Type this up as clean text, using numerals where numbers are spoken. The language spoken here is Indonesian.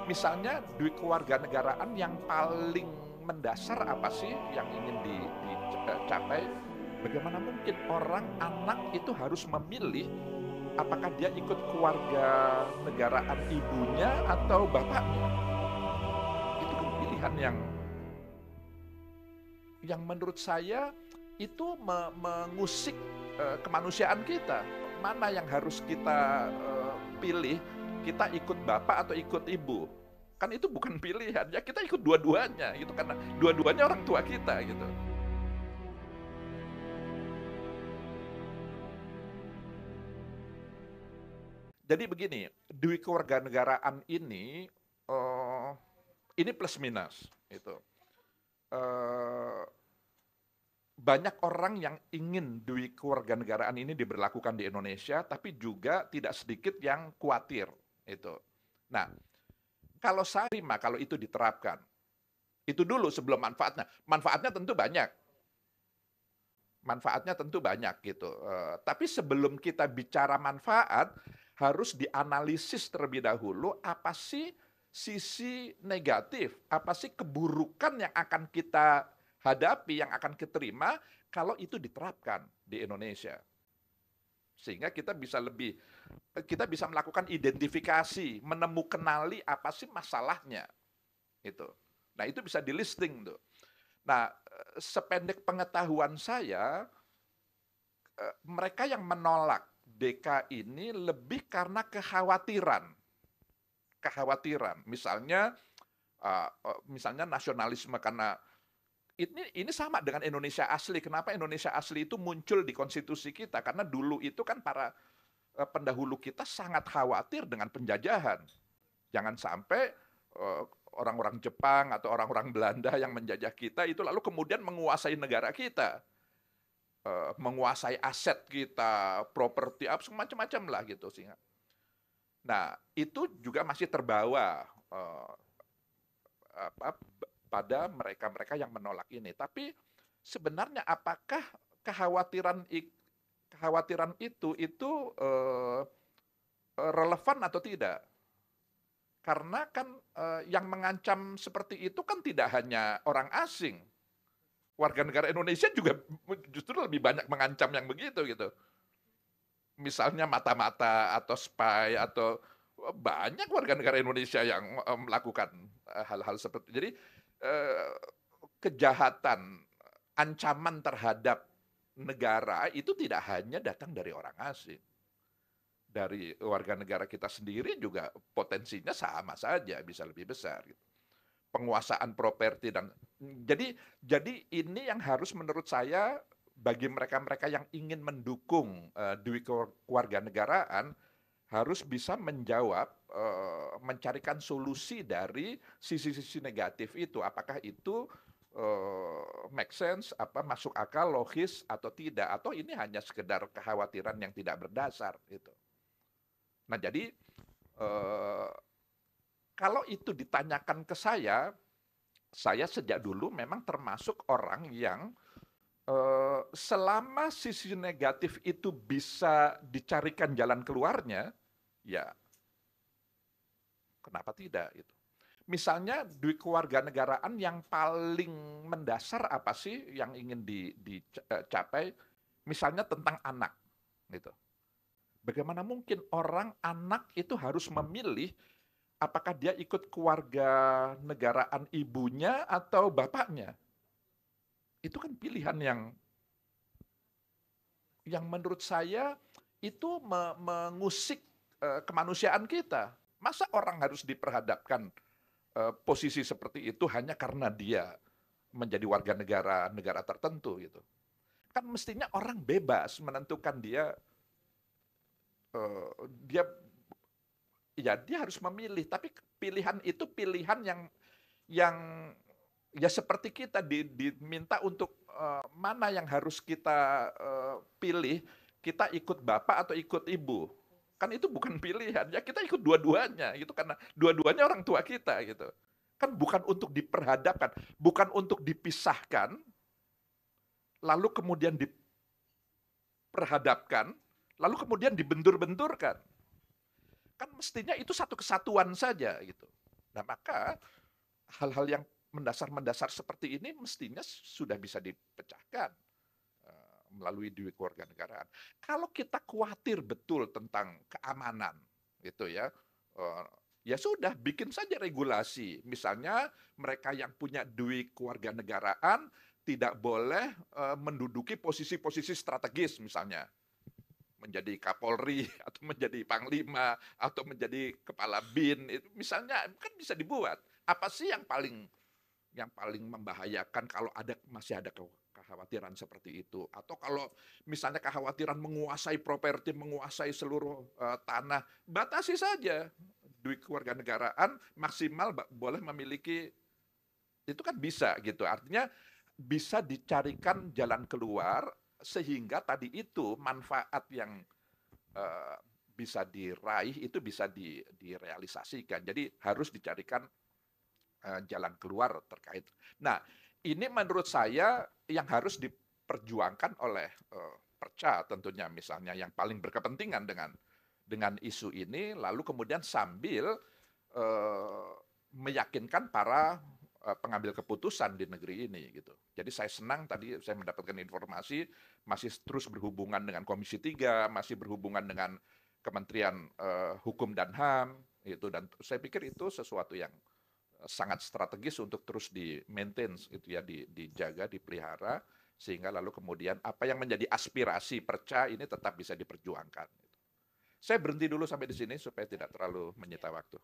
Misalnya duit kewarganegaraan yang paling mendasar apa sih yang ingin dicapai? Bagaimana mungkin orang anak itu harus memilih apakah dia ikut kewarganegaraan ibunya atau bapaknya? Itu kan pilihan yang menurut saya itu mengusik kemanusiaan kita. Mana yang harus kita pilih? Kita ikut bapak atau ikut ibu? Kan itu bukan pilihan, ya kita ikut dua-duanya gitu karena dua-duanya orang tua kita gitu. Jadi begini, duit kewarganegaraan ini plus minus itu. Eh, Banyak orang yang ingin duit kewarganegaraan ini diberlakukan di Indonesia, tapi juga tidak sedikit yang khawatir itu. Nah, kalau saya terima kalau itu diterapkan, itu dulu sebelum manfaatnya. Manfaatnya tentu banyak. Manfaatnya tentu banyak gitu. Tapi sebelum kita bicara manfaat, harus dianalisis terlebih dahulu apa sih sisi negatif, apa sih keburukan yang akan kita hadapi, yang akan kita terima kalau itu diterapkan di Indonesia. Sehingga kita bisa melakukan identifikasi, menemukanali apa sih masalahnya. Itu. Nah, itu bisa di listing tuh. Nah, sependek pengetahuan saya, mereka yang menolak DK ini lebih karena kekhawatiran. Kekhawatiran. Misalnya nasionalisme karena ini sama dengan Indonesia asli. Kenapa Indonesia asli itu muncul di konstitusi kita? Karena dulu itu kan para pendahulu kita sangat khawatir dengan penjajahan. Jangan sampai orang-orang Jepang atau orang-orang Belanda yang menjajah kita itu lalu kemudian menguasai negara kita, menguasai aset kita, properti, macam-macam lah gitu. Nah, itu juga masih terbawa pada mereka-mereka yang menolak ini. Tapi sebenarnya apakah kekhawatiran itu relevan atau tidak? Karena kan yang mengancam seperti itu kan tidak hanya orang asing. Warga negara Indonesia juga justru lebih banyak mengancam yang begitu gitu. Misalnya mata-mata atau spy atau banyak warga negara Indonesia yang melakukan hal-hal seperti itu. Jadi kejahatan, ancaman terhadap negara itu tidak hanya datang dari orang asing. Dari warga negara kita sendiri juga potensinya sama saja, bisa lebih besar. Gitu. Penguasaan properti dan jadi ini yang harus menurut saya bagi mereka-mereka yang ingin mendukung duit kewarganegaraan harus bisa menjawab, mencarikan solusi dari sisi-sisi negatif itu. Apakah itu make sense, masuk akal, logis atau tidak? Atau ini hanya sekedar kekhawatiran yang tidak berdasar gitu. Nah jadi kalau itu ditanyakan ke saya sejak dulu memang termasuk orang yang selama sisi negatif itu bisa dicarikan jalan keluarnya, ya kenapa tidak gitu. Misalnya duit kewarganegaraan yang paling mendasar apa sih yang ingin dicapai? Misalnya tentang anak gitu. Bagaimana mungkin orang anak itu harus memilih apakah dia ikut kewarganegaraan ibunya atau bapaknya? Itu kan pilihan yang menurut saya itu mengusik kemanusiaan kita. Masa orang harus diperhadapkan posisi seperti itu hanya karena dia menjadi warga negara tertentu gitu. Kan mestinya orang bebas menentukan eh, dia dia harus memilih, tapi pilihan itu pilihan yang ya seperti kita diminta untuk mana yang harus kita pilih, kita ikut bapak atau ikut ibu. Kan itu bukan pilihan, ya kita ikut dua-duanya gitu karena dua-duanya orang tua kita gitu. Kan bukan untuk diperhadapkan, bukan untuk dipisahkan, lalu kemudian diperhadapkan, lalu kemudian dibentur-benturkan. Kan mestinya itu satu kesatuan saja gitu. Nah, maka hal-hal yang mendasar-mendasar seperti ini mestinya sudah bisa dipecahkan melalui duit kewarganegaraan. Kalau kita khawatir betul tentang keamanan, gitu ya, eh, ya sudah bikin saja regulasi. Misalnya mereka yang punya duit kewarganegaraan tidak boleh menduduki posisi-posisi strategis, misalnya menjadi Kapolri atau menjadi Panglima atau menjadi Kepala BIN, itu misalnya kan bisa dibuat. Apa sih yang paling membahayakan kalau masih ada kekhawatiran seperti itu, atau kalau misalnya kekhawatiran menguasai properti, menguasai seluruh tanah, batasi saja duit kewarganegaraan maksimal boleh memiliki, itu kan bisa gitu. Artinya bisa dicarikan jalan keluar sehingga tadi itu manfaat yang eh, bisa diraih itu bisa direalisasikan. Jadi harus dicarikan jalan keluar terkait. Nah, ini menurut saya yang harus diperjuangkan oleh Perca tentunya, misalnya yang paling berkepentingan dengan isu ini, lalu kemudian sambil uh, meyakinkan para pengambil keputusan di negeri ini gitu. Jadi saya senang tadi saya mendapatkan informasi masih terus berhubungan dengan Komisi 3, masih berhubungan dengan Kementerian Hukum dan HAM itu, dan saya pikir itu sesuatu yang sangat strategis untuk terus di-maintain gitu ya, dijaga, dipelihara, sehingga lalu kemudian apa yang menjadi aspirasi Perca ini tetap bisa diperjuangkan. Saya berhenti dulu sampai di sini supaya tidak terlalu menyita waktu.